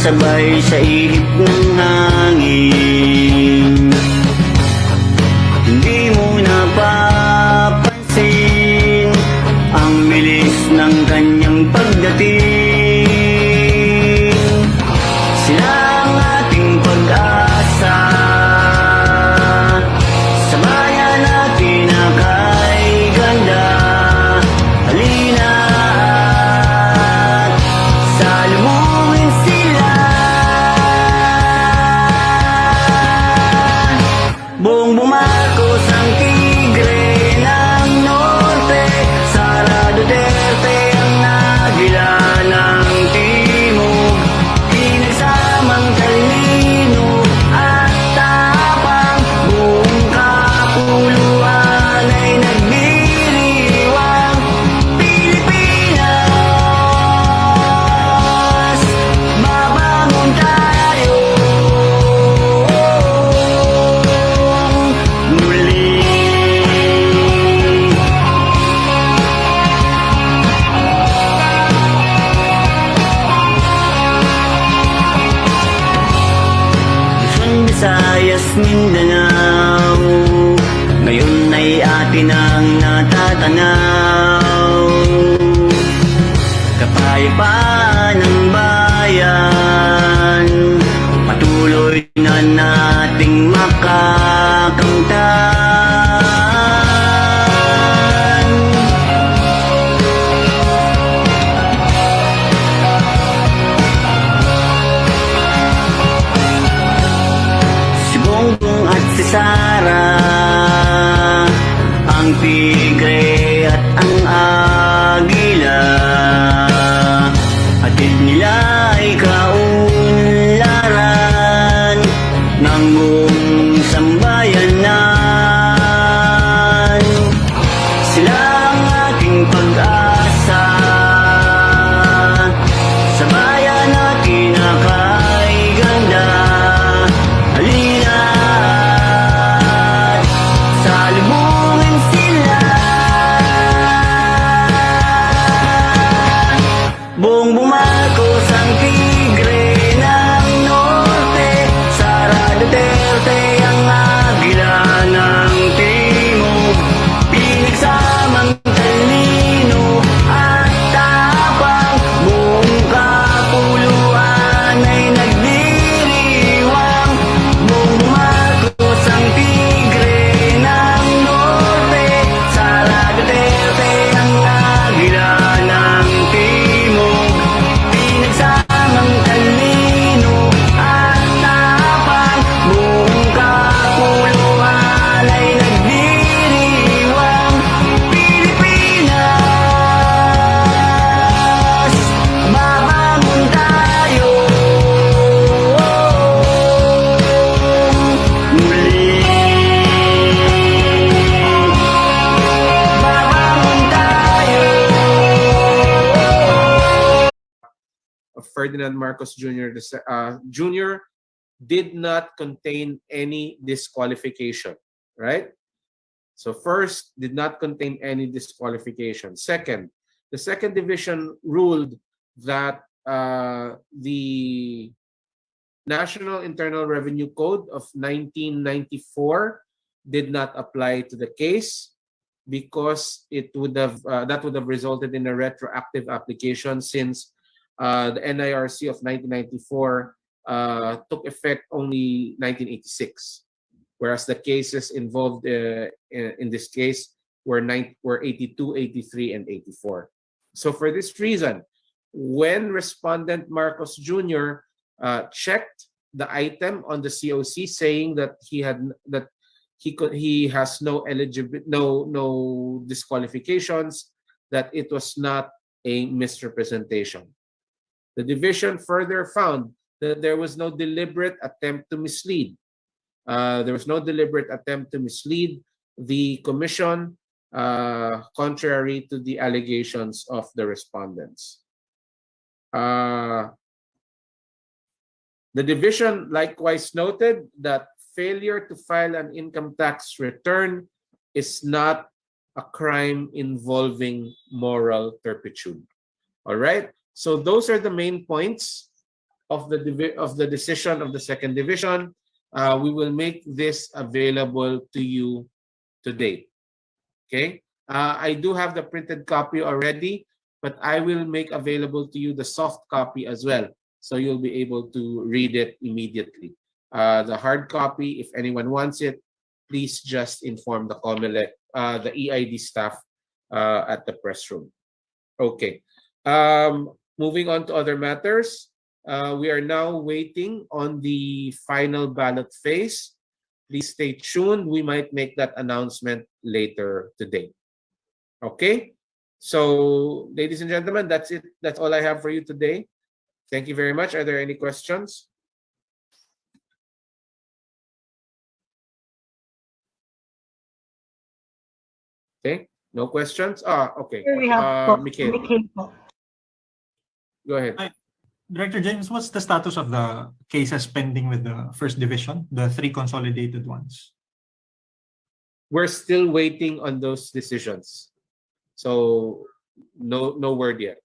sabay sa ihip ng hangin. Hindi mo napapansin ang bilis ng kanyang pagdating. Sila ang ating pag-asa, sabayan natin na kay ganda. Halina at salubungin sila. Bongbong Marcos ang tigre ng norte, Sara Duterte ang agila ng timog. Pinagsamang talino at tapang, buong kapuluan ay nagdiriwang. Pilipinas, babangon tayo muli. Luzon, Visayas, Mindanao, ngayon ay atin ang natatanaw. Kapayapaan ng bayan, patuloy na nating makakamtan. Si Bongbong at si Sara, ang tigre at ang agila, hatid nila ay kaunlaran ng buong sambayanan. Sila ang ating pag-asa, sabayan natin na kay ganda. Halina at salubungin sila. Bongbong Marcos ang tigre ng norte, Sara Duterte ang agila ng timog. Pinagsamang talino at tapang, buong kapuluan ay nagdiriwang. Bongbong Marcos ang tigre ng norte, Sara Duterte ang agila ng timog. Pinagsamang talino at tapang, buong kapuluan ay nagdiriwang. Pilipinas, babangon tayo muli. Babangon tayo. Of Ferdinand Marcos Jr. Jr. did not contain any disqualification, right? So first, did not contain any disqualification. Second, the second division ruled that the National Internal Revenue Code of 1994 did not apply to the case because it would have that would have resulted in a retroactive application since the NIRC of 1994 took effect only 1986, whereas the cases involved in this case were 82, 83, and 84. So for this reason, when respondent Marcos Jr. Checked the item on the COC saying that he has no disqualifications, that it was not a misrepresentation. The division further found that there was no deliberate attempt to mislead. There was no deliberate attempt to mislead the commission, contrary to the allegations of the respondents. The division likewise noted that failure to file an income tax return is not a crime involving moral turpitude. All right? So those are the main points of the decision of the second division. We will make this available to you today. Okay. I do have the printed copy already, but I will make available to you the soft copy as well, so you'll be able to read it immediately. The hard copy, if anyone wants it, please just inform the Comelec, the EID staff at the press room. Okay. Moving on to other matters. We are now waiting on the final ballot phase. Please stay tuned. We might make that announcement later today. Okay? So, ladies and gentlemen, that's it. That's all I have for you today. Thank you very much. Are there any questions? Okay. No questions? Okay. Here we have Mikhail, Mikhail po. go ahead. Hi. Director James, what's the status of the cases pending with the first division, the 3 consolidated ones? We're still waiting on those decisions. So no word yet.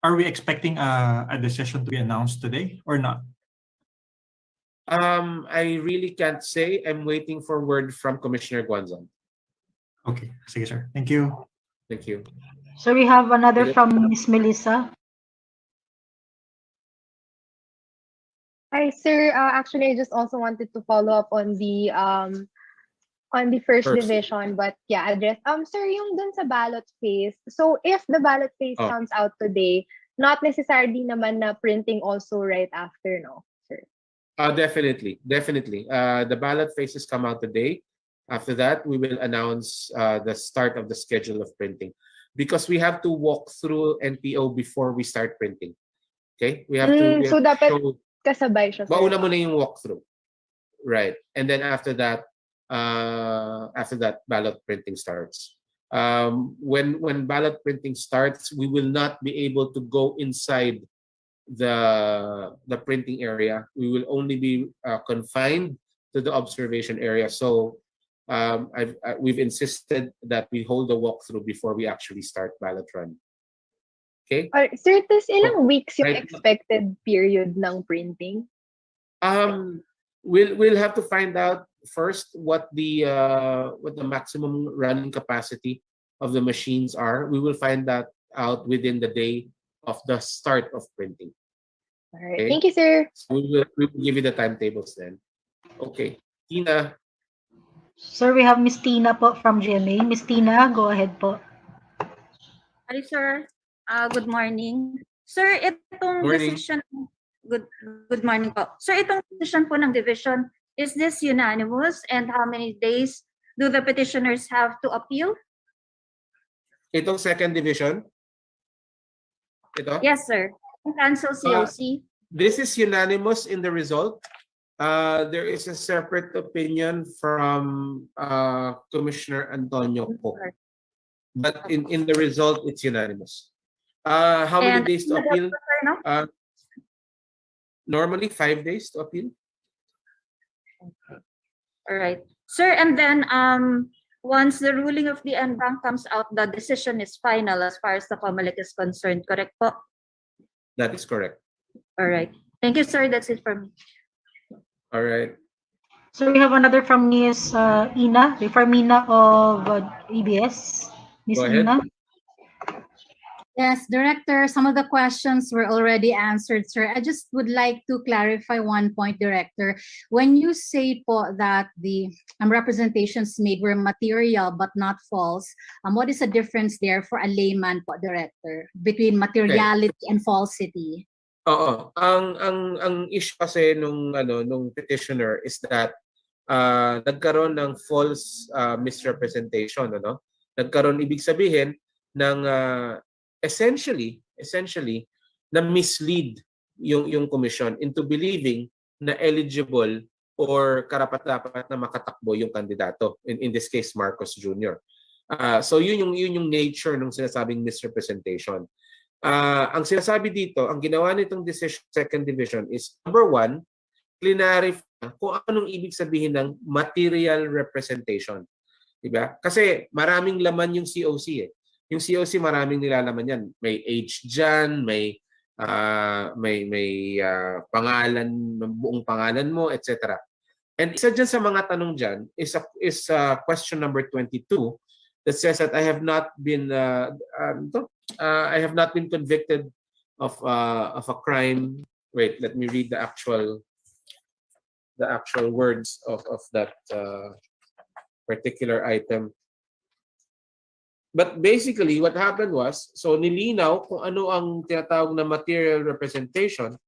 Are we expecting a decision to be announced today or not? I really can't say. I'm waiting for word from Commissioner Guanzon. Okay, sige sir. Thank you. Thank you. So we have another from Miss Melissa. Hi, sir. Actually, I just also wanted to follow up on the first division, but yeah, address. Sir, yung dun sa ballot phase. So, if the ballot phase comes out today, not necessarily naman na printing also right after, no, sir? Definitely. The ballot phases come out today. After that, we will announce the start of the schedule of printing, because we have to walk through NPO before we start printing. Okay, we have to. So dapat show, kasabay siya, sir. mauna mo na yung walkthrough, right? And then after that, ballot printing starts. When ballot printing starts, we will not be able to go inside the printing area. We will only be confined to the observation area. So we've insisted that we hold the walkthrough before we actually start ballot run. Okay. Sir, tas ilang weeks yung expected period ng printing? We'll have to find out first what the maximum running capacity of the machines are. We will find that out within the day of the start of printing. All right. Okay? Thank you, sir. So we will give you the timetables then. Okay. Tina. Sir, we have Miss Tina po from GMA. Miss Tina, go ahead po. Hi, sir. Good morning. Sir, itong Morning. decision, good morning po. Sir, itong decision po ng division, is this unanimous, and how many days do the petitioners have to appeal? Itong second division? Ito? Yes, sir. Cancel COC. This is unanimous in the result. There is a separate opinion from Commissioner Antonio Po. But in the result, it's unanimous. How many days to appeal? Normally 5 days to appeal. All right. Sir, and then once the ruling of the NBank comes out, the decision is final as far as the Comelec is concerned, correct po? That is correct. All right. Thank you, sir. That's it from me. All right. So we have another from Miss Ina, from Ina of EBS. Miss Go ahead. Ina. Yes, Director, some of the questions were already answered, sir. I just would like to clarify one point, Director. When you say po that the representations made were material but not false, what is the difference there for a layman po, Director, between materiality and falsity? Oo. Ang issue kasi nung petitioner is that nagkaroon ng false misrepresentation, ano? Nagkaroon, ibig sabihin ng essentially na mislead yung commission into believing na eligible or karapat-dapat na makatakbo yung kandidato, in this case Marcos Jr. So yun yung nature ng sinasabing misrepresentation. Ang sinasabi dito, ang ginawa nitong second division is, number one, clarify kung anong ibig sabihin ng material representation. Diba? Kasi maraming laman yung COC eh. Yung COC maraming nilalaman yan. May age dyan, may pangalan, buong pangalan mo, etc. And isa dyan sa mga tanong dyan is question number 22 that says that I have not been convicted of a crime. Wait, let me read the actual words of that particular item. But basically, what happened was, so nilinaw kung ano ang tinatawag na material representation,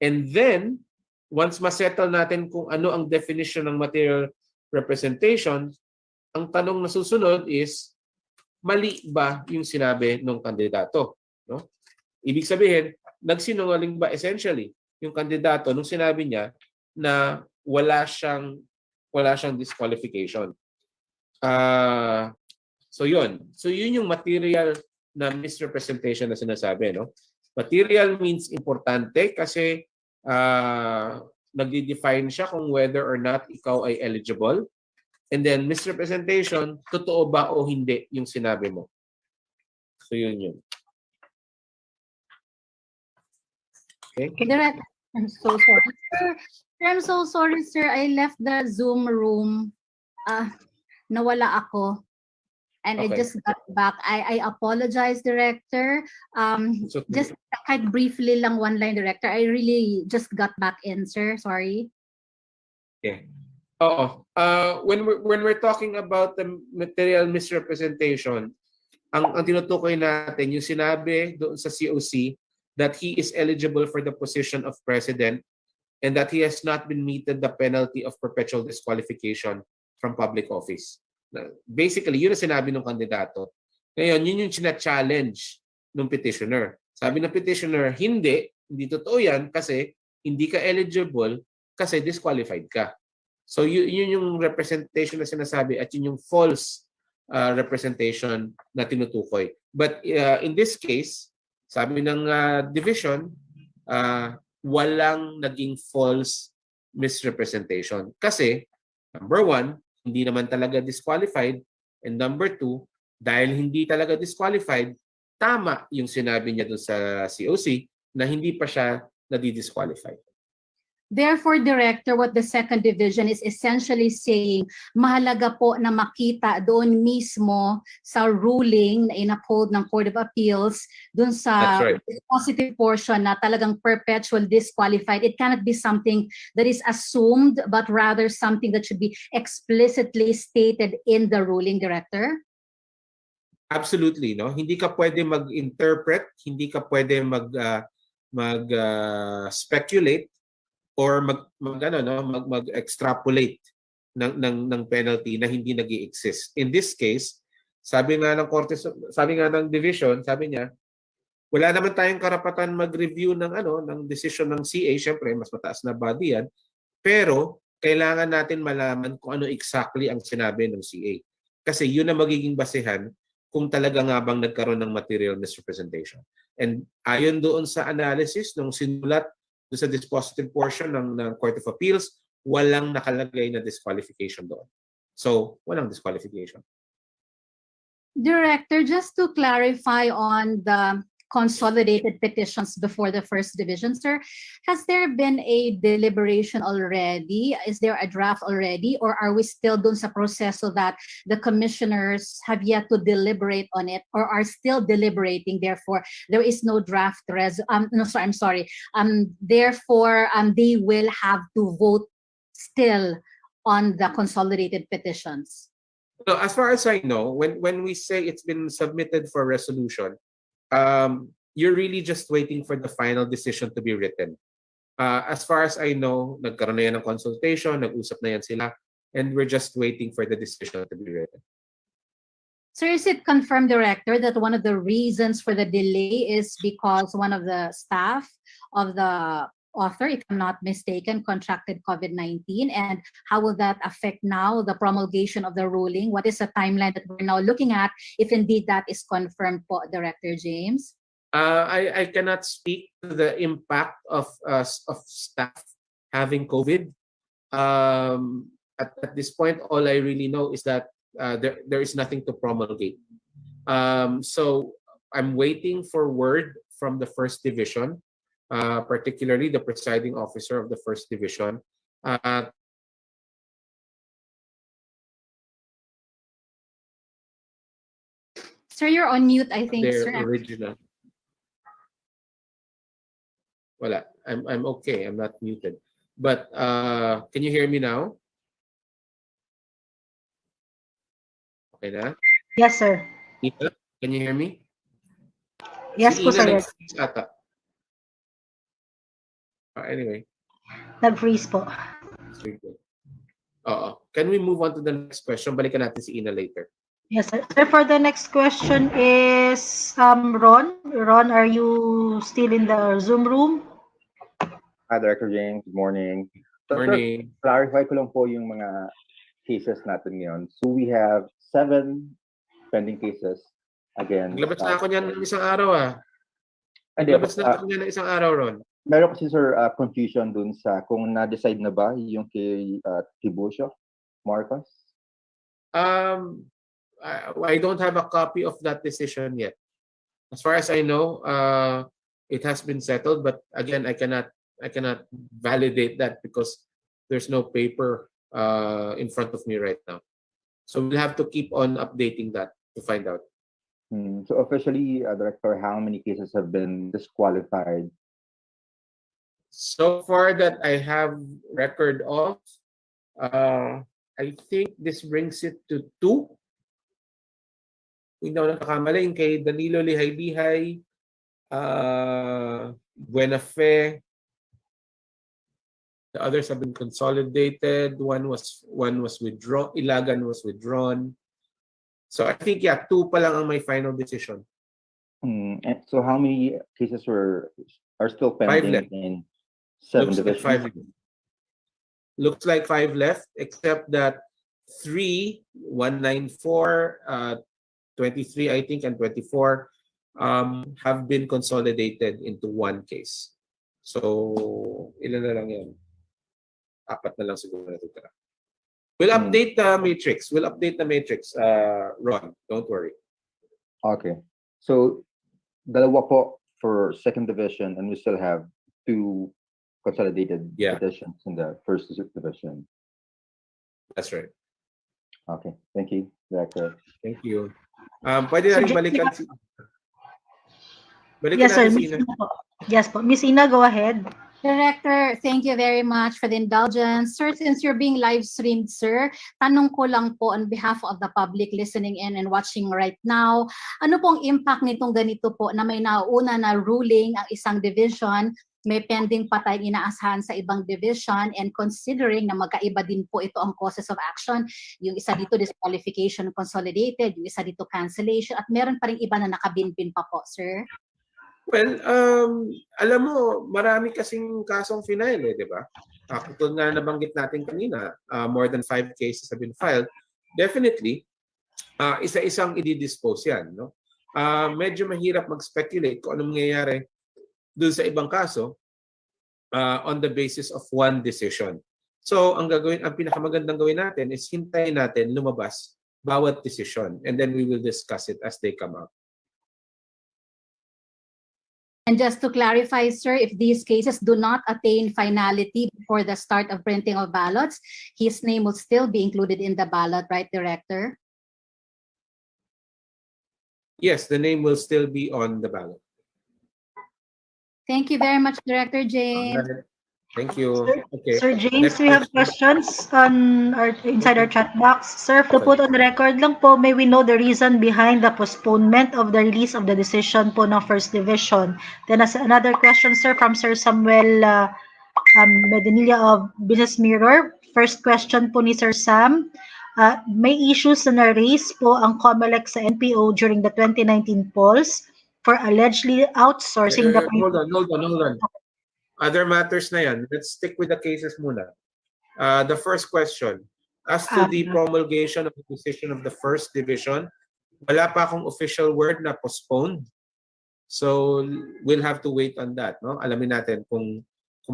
and then, once masettle natin kung ano ang definition ng material representation, ang tanong na susunod is, mali ba yung sinabi ng kandidato? No? Ibig sabihin, nagsinungaling ba essentially yung kandidato nung sinabi niya na wala siyang disqualification? So yun yung material na misrepresentation na sinasabi, no? Material means importante kasi nagde-define siya kung whether or not ikaw ay eligible. And then misrepresentation, totoo ba o hindi yung sinabi mo. So yun. Okay? I'm so sorry, sir. I'm so sorry, sir. I left the Zoom room. Nawala ako. And I Okay. just got back. I apologize, Director. It's okay. Just kahit briefly lang, one line, Director. I really just got back in, sir. Sorry. Okay. Oo. When we're talking about the material misrepresentation, ang tinutukoy natin yung sinabi doon sa COC that he is eligible for the position of president and that he has not been meted the penalty of perpetual disqualification from public office. Basically, yun ang sinabi ng kandidato. Ngayon, yun yung challenge ng petitioner. Sabi ng petitioner, hindi totoo yan kasi hindi ka eligible kasi disqualified ka. So yun yung representation na sinasabi at yun yung false representation na tinutukoy. But in this case, sabi ng division, walang naging false misrepresentation. Kasi, number one, hindi naman talaga disqualified. And number two, dahil hindi talaga disqualified, tama yung sinabi niya doon sa COC na hindi pa siya nadi-disqualified. Therefore, Director, what the second division is essentially saying, mahalaga po na makita doon mismo sa ruling na in-uphold ng Court of Appeals, doon sa That's right. positive portion na talagang perpetual disqualified. It cannot be something that is assumed, but rather something that should be explicitly stated in the ruling, Director? Absolutely, no? Hindi ka pwede mag-interpret, hindi ka pwede mag-speculate or mag-extrapolate ng penalty na hindi nag-i-exist. In this case, sabi nga ng division, sabi niya, wala naman tayong karapatan mag-review ng decision ng CA, syempre mas mataas na body yan, pero kailangan natin malaman kung ano exactly ang sinabi ng CA. Kasi yun ang magiging basehan kung talaga nga bang nagkaroon ng material misrepresentation. And ayon doon sa analysis ng sinulat doon sa dispositive portion ng Court of Appeals, walang nakalagay na disqualification doon. So, walang disqualification. Director, just to clarify on the consolidated petitions before the first division, sir, has there been a deliberation already? Is there a draft already? Or are we still dun sa proseso that the commissioners have yet to deliberate on it or are still deliberating, therefore there is no draft therefore they will have to vote still on the consolidated petitions? So, as far as I know, when we say it's been submitted for resolution, you're really just waiting for the final decision to be written. As far as I know, nagkaroon na yan ng consultation, nag-usap na yan sila, and we're just waiting for the decision to be written. Sir, is it confirmed, Director, that one of the reasons for the delay is because one of the staff of the author, if I'm not mistaken, contracted COVID-19? And how will that affect now the promulgation of the ruling? What is the timeline that we're now looking at, if indeed that is confirmed po, Director James? I cannot speak to the impact of staff having COVID. At this point, all I really know is that there is nothing to promulgate. So I'm waiting for word from the first division particularly the presiding officer of the First Division. Sir, you're on mute, I think, Their sir. original. Wala. I'm okay. I'm not muted. But can you hear me now? Okay na? Yes, sir. Ina, can you hear me? Yes Si po, Ina sir. Yes. nag-freeze ata. Anyway, Nag-freeze po. it's very good. Can we move on to the next question? Balikan natin si Ina later. Yes, sir. Sir, for the next question is Ron. Ron, are you still in the Zoom room? Hi, Director James. Good morning. So, sir, Morning. clarify ko lang po yung mga cases natin ngayon. So, we have 7 pending cases again. Naglabas na ako niyan ng isang araw Hindi, Naglabas na ako niyan ng isang araw, Ron. meron kasi, sir, confusion dun sa kung na-decide na ba yung kay Tiburcio Marcos. I don't have a copy of that decision yet. As far as I know, it has been settled, but again, I cannot validate that because there's no paper in front of me right now. So we'll have to keep on updating that to find out. So officially, Director, how many cases have been disqualified? So far that I have record of, I think this brings it to 2. Hindi ako nakakamali, yung kay Danilo Lihay-Lihay, Buenafe. The others have been consolidated. One was withdrawn. Ilagan was withdrawn. So I think 2 pa lang ang may final decision. And so how many cases are still 5 pending left. in 7 Looks like divisions? 5. Looks like 5 left, except that 3, 194, 23, I think, and 24 have been consolidated into 1 case. So, ilan na lang yan? 4 na lang siguro natutira. We'll update the matrix. Ron. Don't worry. Okay. So, dalawa po for 2nd division, and we still have 2 consolidated petitions in the 1st division. That's right. Okay. Thank you, Director. Thank you. Pwede na rin balikan si... Balikan Yes, sir. natin si Miss Ina. Ina po. Yes po. Miss Ina, go ahead. Director, thank you very much for the indulgence. Sir, since you're being live streamed, sir, tanong ko lang po on behalf of the public listening in and watching right now, ano pong impact nitong ganito po na may nauna na ruling ang isang division, may pending pa tayong inaasahan sa ibang division, and considering na magkaiba din po ito ang causes of action, yung isa dito disqualification consolidated, yung isa dito cancellation, at meron pa rin iba na nakabinbin pa po, sir? Well, alam mo, marami kasing kasong final di ba? Kung nga nabanggit natin kanina, more than 5 cases have been filed. Definitely, isa-isang i-dispose yan, no? Medyo mahirap mag-speculate kung anong mangyayari dun sa ibang kaso on the basis of 1 decision. So, ang pinakamagandang gawin natin is hintayin natin lumabas bawat decision, and then we will discuss it as they come out. And just to clarify, sir, if these cases do not attain finality before the start of printing of ballots, his name will still be included in the ballot, right, Director? Yes, the name will still be on the ballot. Thank you very much, Director James. Thank you. Okay. Sir James, Next we have question. questions inside our chat box. Sir, to put on the record lang po, may we know the reason behind the postponement of the release of the decision po ng First Division? Then as another question, sir, from Sir Samuel Medenilla of Business Mirror. First question po ni Sir Sam. May issues na na-raise po ang Comelec sa NPO during the 2019 polls for allegedly outsourcing the... Hold on. Other matters na yan. Let's stick with the cases muna. The first question, as to the promulgation of the decision of the First Division, wala pa akong official word na postponed. So we'll have to wait on that, no? Alamin natin kung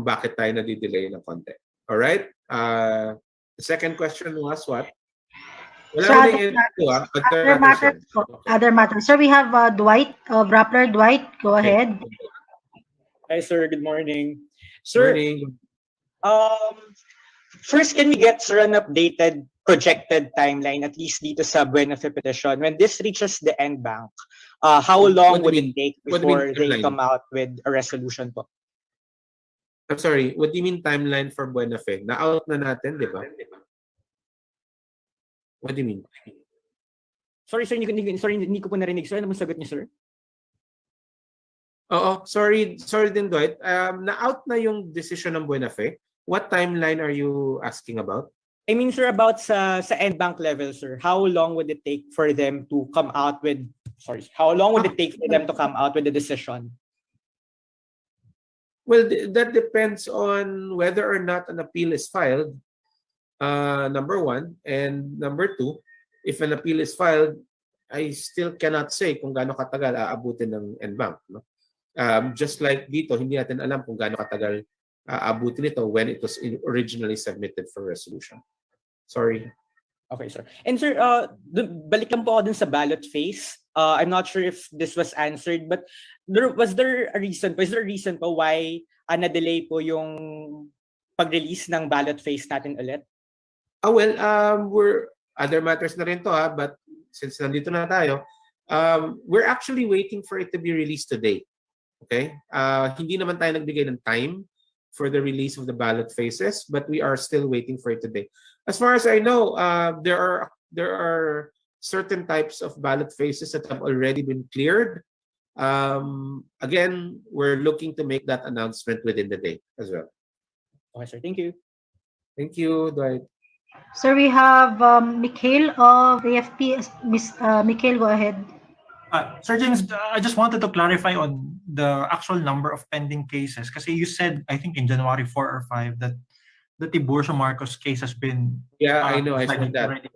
bakit tayo nadidelay ng konti. All right? The second question was what? Wala Other matters. Other matters. Sir, we have Dwight of Rappler. Dwight, go ahead. Hi, sir. Good morning. Sir, Morning. um, first, can we get, sir, an updated projected timeline, at least dito sa Buena Fe petition? When this reaches the end bank, how long What do would you it take What do you mean before they timeline? come out with a resolution po? I'm sorry, what do you mean timeline for Buena Fe? Na-out na natin, di ba? What do you mean? Sorry, sir, hindi ko po narinig. Sir, ano mo sagot niyo, sir? Oo, sorry din, Dwight. Na-out na yung decision ng Buena Fe. What timeline are you asking about? I mean, sir, about sa end bank level, sir. How long would it take for them to come out with, how long would it take for them to come out with a decision? Well, that depends on whether or not an appeal is filed, number one. And number two, if an appeal is filed, I still cannot say kung gaano katagal aabutin ng NBank. No? Just like dito, hindi natin alam kung gaano katagal aabutin ito when it was originally submitted for resolution. Sorry. Okay, sir. And sir, balik lang po ako dun sa ballot phase. I'm not sure if this was answered, but was there a reason po why na-delay po yung pag-release ng ballot phase natin ulit? Well, we're other matters na rin to, but since nandito na tayo, we're actually waiting for it to be released today. Okay? Hindi naman tayo nagbigay ng time for the release of the ballot phases, but we are still waiting for it today. As far as I know, there are certain types of ballot phases that have already been cleared. Again, we're looking to make that announcement within the day as well. Okay, sir. Thank you. Thank you, Dwight. Sir, we have Mikhail of AFP. Mikhail, go ahead. Sir James, I just wanted to clarify on the actual number of pending cases. Kasi you said, I think in January 4 or 5, that the Tiburcio Marcos case has been... Yeah, I know, I saw decided that. already.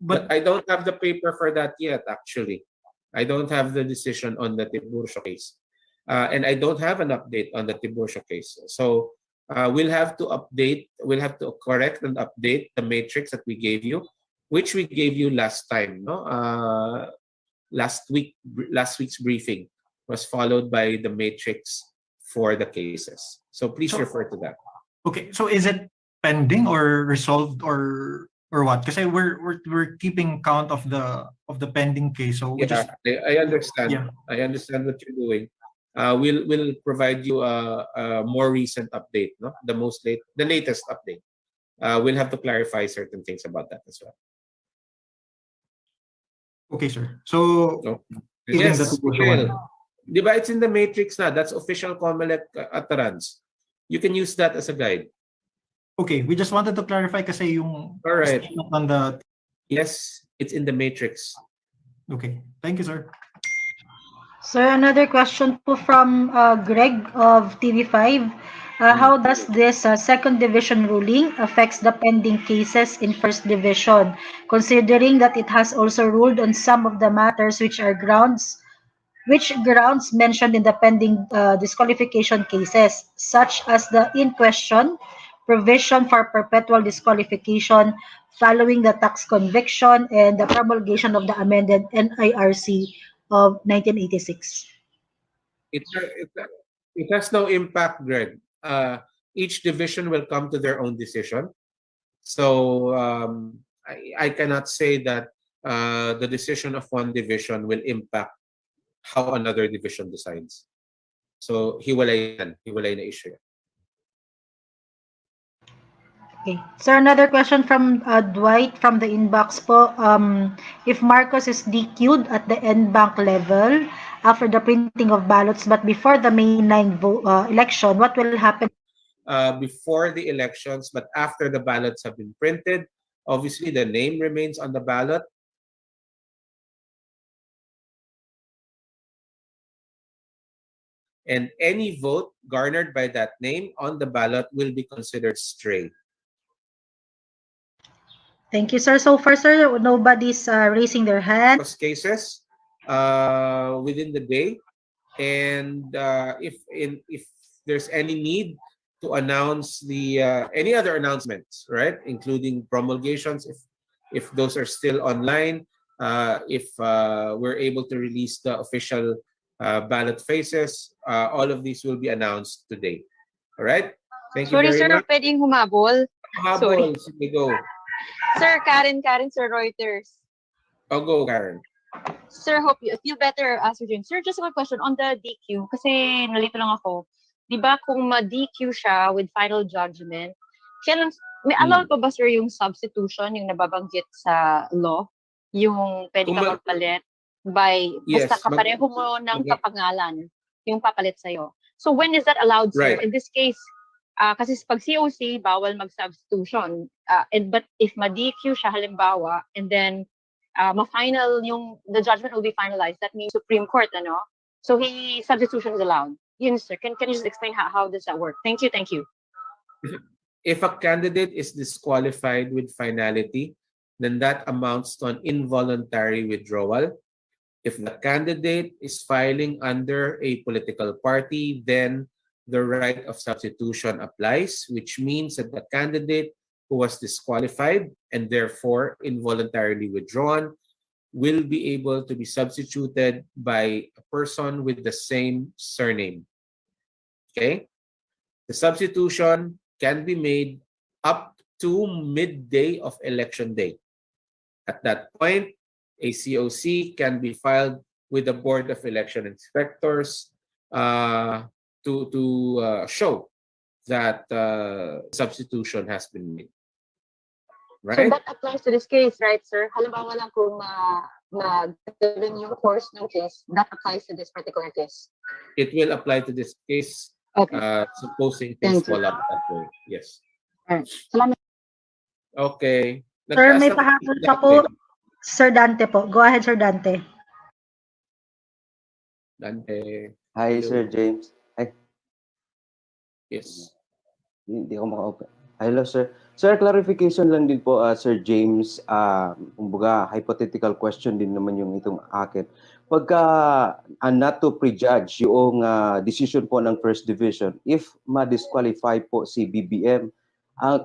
But I don't have the paper for that yet, actually. I don't have the decision on the Tiburcio case. And I don't have an update on the Tiburcio case. So we'll have to correct and update the matrix that we gave you, which we gave you last time. No? Last week's briefing was followed by the matrix for the cases. So please refer to that. Okay, so is it pending or resolved or what? Because we're keeping count of the pending case. So we just I understand. Yeah. I understand what you're doing. We'll provide you a more recent update, no? The latest update. We'll have to clarify certain things about that as well. Okay, sir. So Yes, the Tiburcio Miguel. one. Di ba it's in the matrix na? That's official Comelec utterance. You can use that as a guide. Okay, we just wanted to clarify kasi yung All right. statement on the... Yes, it's in the matrix. Okay, thank you, sir. Sir, another question po from Greg of TV5. How does this second division ruling affects the pending cases in first division, considering that it has also ruled on some of the matters which grounds mentioned in the pending disqualification cases, such as the in question provision for perpetual disqualification following the tax conviction and the promulgation of the amended NIRC of 1986. It has no impact, Greg. Each division will come to their own decision. So I cannot say that the decision of one division will impact how another division decides. So hiwalay na issue. Okay. Sir, another question from Dwight from the inbox po. If Marcos is DQ'd at the NBank level after the printing of ballots but before the May 9 election, what will happen? Before the elections, but after the ballots have been printed, obviously the name remains on the ballot. And any vote garnered by that name on the ballot will be considered stray. Thank you, sir. So far, sir, nobody's raising their hand. Cases within the day, and if there's any need to announce the any other announcements, right, including promulgations, if those are still online, if we're able to release the official ballot phases. All of these will be announced today. All right? Thank you Sorry, very sir, much. pwedeng humabol. Habol, sige, go. Sir, Karen, Sir Reuters. Oh, go, Karen. Sir, hope you feel better, Sir James. Sir, just a quick question on the DQ. Kasi nalito lang ako. Di ba kung ma-DQ siya with final judgment, kailan, may alam pa ba, sir, yung substitution, yung nababanggit sa law? Yung pwede ka magpalit by, basta kapareho mo ng kapangalan, yung papalit sa'yo. So when is that allowed, sir? Right. In this case, kasi pag COC, bawal mag-substitution. But if ma-DQ siya, halimbawa, and then ma-final the judgment will be finalized, that means Supreme Court, ano? So substitution is allowed. Yun, sir. Can you just explain how does that work? Thank you. If a candidate is disqualified with finality, then that amounts to an involuntary withdrawal. If the candidate is filing under a political party, then the right of substitution applies, which means that the candidate who was disqualified and therefore involuntarily withdrawn will be able to be substituted by a person with the same surname. Okay? The substitution can be made up to midday of election day. At that point, a COC can be filed with the Board of Election Inspectors to show that substitution has been made. Right? So that applies to this case, right, sir? Halimbawa lang kung given yung course ng case, that applies to this particular case. It will apply to this case, supposing things fall out that way. Yes. Alright. Salamat. Okay. Sir, may pahabol pa po. Sir Dante po. Go ahead, Sir Dante. Dante. Hi, Sir James. Hi. Yes. Hindi ako maka-open. Hello, sir. Sir, clarification lang din po, Sir James. Kumbaga, hypothetical question din naman yung itong akin. Pagka not to prejudge yung decision po ng First Division, if ma-disqualify po si BBM,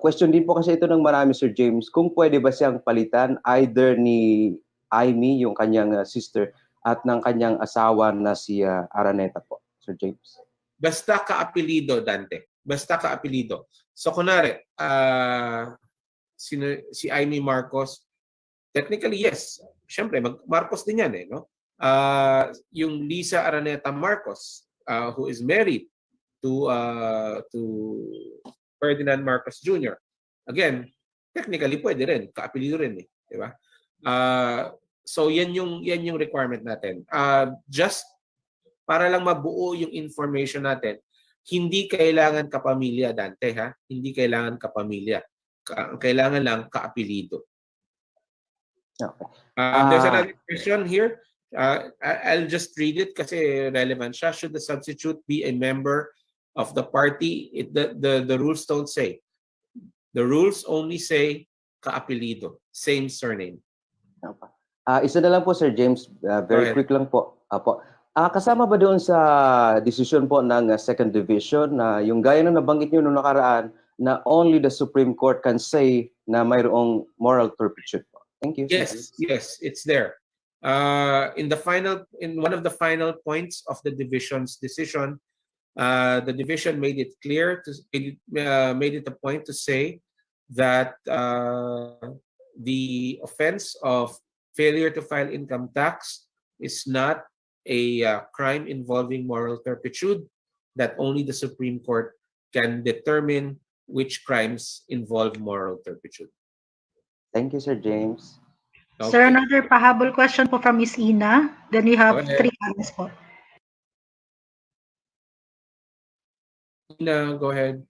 question din po kasi ito ng marami, Sir James, kung pwede ba siyang palitan either ni Amy, yung kanyang sister, at ng kanyang asawa na si Araneta po, Sir James. Basta ka-apelido, Dante. Basta ka-apelido. So, kunwari, si Amy Marcos, technically, yes. Siyempre, Marcos din yan, eh, no? Yung Lisa Araneta Marcos, who is married to Ferdinand Marcos Jr. Again, technically, pwede rin. Ka-apelido rin, eh. Di ba? So, yan yung requirement natin. Just para lang mabuo yung information natin, hindi kailangan kapamilya, Dante, ha? Hindi kailangan kapamilya. Kailangan lang kaapelido. Okay. There's another question here. I'll just read it kasi relevant siya. Should the substitute be a member of the party? The rules don't say. The rules only say kaapelido. Same surname. Okay. Isa na lang po, Sir James. Very quick lang po. Apo. Kasama ba doon sa decision po ng Second Division na yung gaya na nabanggit nyo noong nakaraan na only the Supreme Court can say na mayroong moral turpitude po? Thank you. Yes, it's there. In one of the final points of the division's decision, the division made it clear made it a point to say that the offense of failure to file income tax is not a crime involving moral turpitude, that only the Supreme Court can determine which crimes involve moral turpitude. Thank you, Sir James. Okay. Sir, another pahabol question po from Miss Ina. Then we have 3 hands po. Ina, go ahead.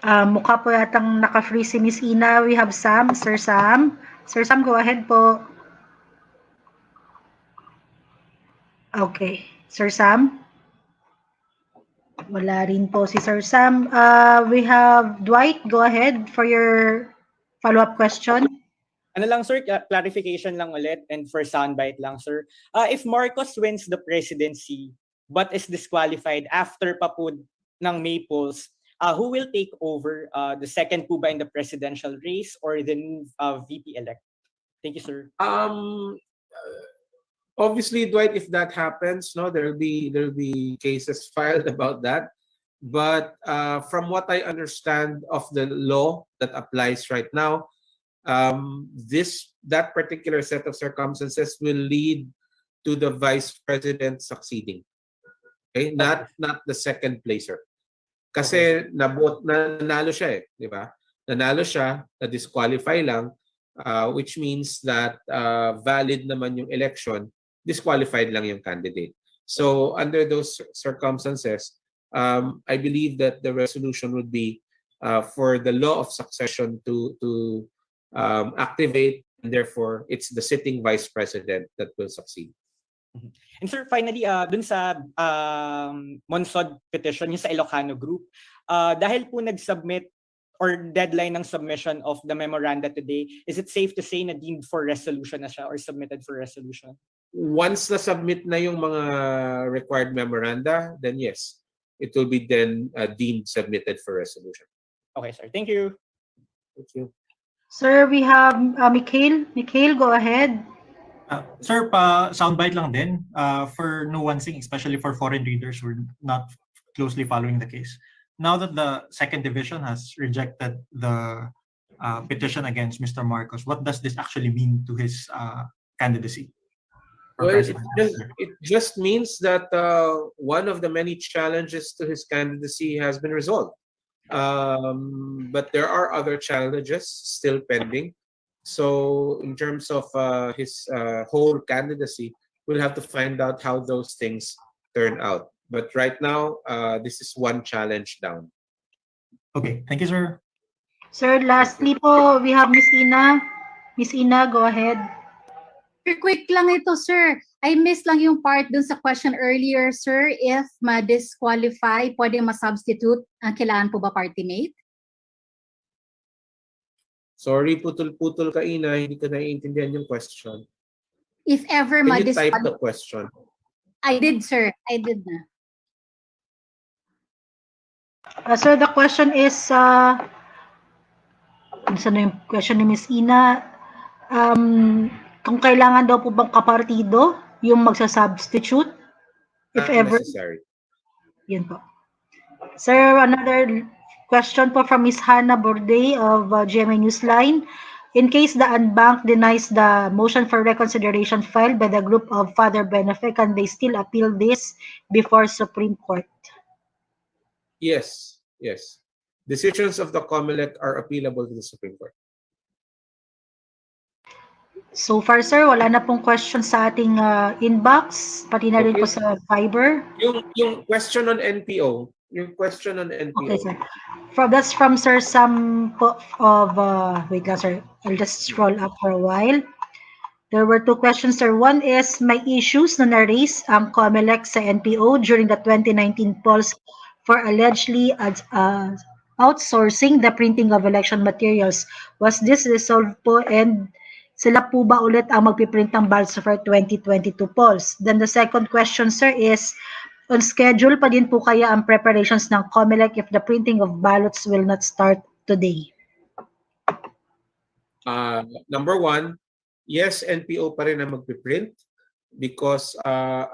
Mukha po yatang naka-free si Miss Ina. We have Sam. Sir Sam. Sir Sam, go ahead po. Okay. Sir Sam? Wala rin po si Sir Sam. We have Dwight. Go ahead for your follow-up question. Ano lang, sir, clarification lang ulit and for soundbite lang, sir. If Marcos wins the presidency but is disqualified after pa po ng May polls, who will take over the second po ba in the presidential race or the new VP-elect? Thank you, sir. obviously, Dwight, if that happens, no, there'll be cases filed about that. But from what I understand of the law that applies right now, that particular set of circumstances will lead to the vice president succeeding. Okay, not the second placer. Kasi nanalo siya eh, di ba? Nanalo siya, na-disqualify lang, which means that valid naman yung election, disqualified lang yung candidate. So under those circumstances, I believe that the resolution would be for the law of succession to activate, and therefore it's the sitting vice president that will succeed. And sir, finally, dun sa Monsod petition, yung sa Ilocano group, dahil po nag-submit or deadline ng submission of the memoranda today, is it safe to say na deemed for resolution na siya or submitted for resolution? Once na-submit na yung mga required memoranda, then yes, it will be then deemed submitted for resolution. Okay, sir. Thank you. Thank you. Sir, we have Mikhail. Mikhail, go ahead. Sir, soundbite lang din for nuancing, especially for foreign readers who are not closely following the case. Now that the second division has rejected the petition against Mr. Marcos, what does this actually mean to his candidacy? Well, it just means that one of the many challenges to his candidacy has been resolved. But there are other challenges still pending. So in terms of his whole candidacy, we'll have to find out how those things turn out. But right now, this is one challenge down. Okay, thank you, sir. Sir, lastly po, we have Miss Ina. Miss Ina, go ahead. Quick lang ito, sir. I missed lang yung part dun sa question earlier, sir. If ma-disqualify, pwede ma-substitute, kailangan po ba party mate? Sorry, putol-putol ka, Ina. Hindi ko naiintindihan yung question. If ever Can you type ma-disqualify... the question? I did, sir. I did na. Sir, the question is, saan na yung question ni Miss Ina? Kung kailangan daw po bang kapartido yung magsasubstitute? If Not ever. necessary. Yun po. Sir, another question po from Miss Hannah Borday of GMA Newsline. In case the unbank denies the motion for reconsideration filed by the group of Father Benefe, can they still appeal this before Supreme Court? Yes, yes. Decisions of the Comelec are appealable to the Supreme Court. So far, sir, wala na pong question sa ating inbox, pati na rin po sa Viber. Yung question on NPO. Yung question on NPO. Okay, sir. That's from Sir Sam of, wait lang, sir. I'll just scroll up for a while. There were two questions, sir. One is, may issues na na-raise ang Comelec sa NPO during the 2019 polls for allegedly outsourcing the printing of election materials. Was this resolved po, and sila po ba ulit ang magpiprint ng ballots for 2022 polls? Then the second question, sir, is, on schedule pa din po kaya ang preparations ng Comelec if the printing of ballots will not start today? Number one, yes, NPO pa rin ang magpiprint because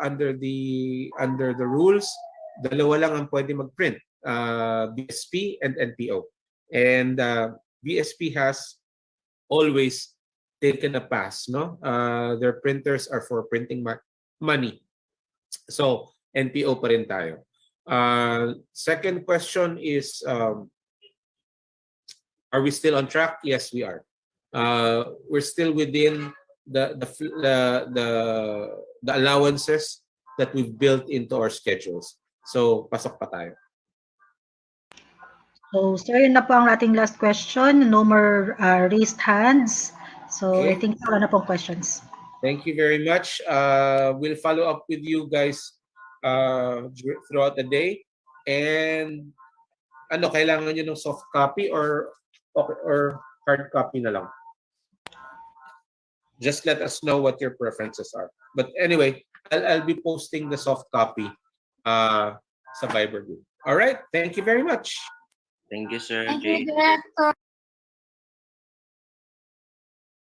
under the rules, dalawa lang ang pwede magprint, BSP and NPO. And BSP has always taken a pass, no? Their printers are for printing money. So NPO pa rin tayo. Second question is, are we still on track? Yes, we are. We're still within the allowances that we've built into our schedules. So pasok pa tayo. So, sir, yun na po ang ating last question. No more raised hands. So, Okay. I think wala na pong questions. Thank you very much. We'll follow up with you guys throughout the day. And kailangan nyo ng soft copy or hard copy na lang? Just let us know what your preferences are. But anyway, I'll be posting the soft copy sa Viber group. All right. Thank you very much. Thank you, Sir Thank Jay. you, Director.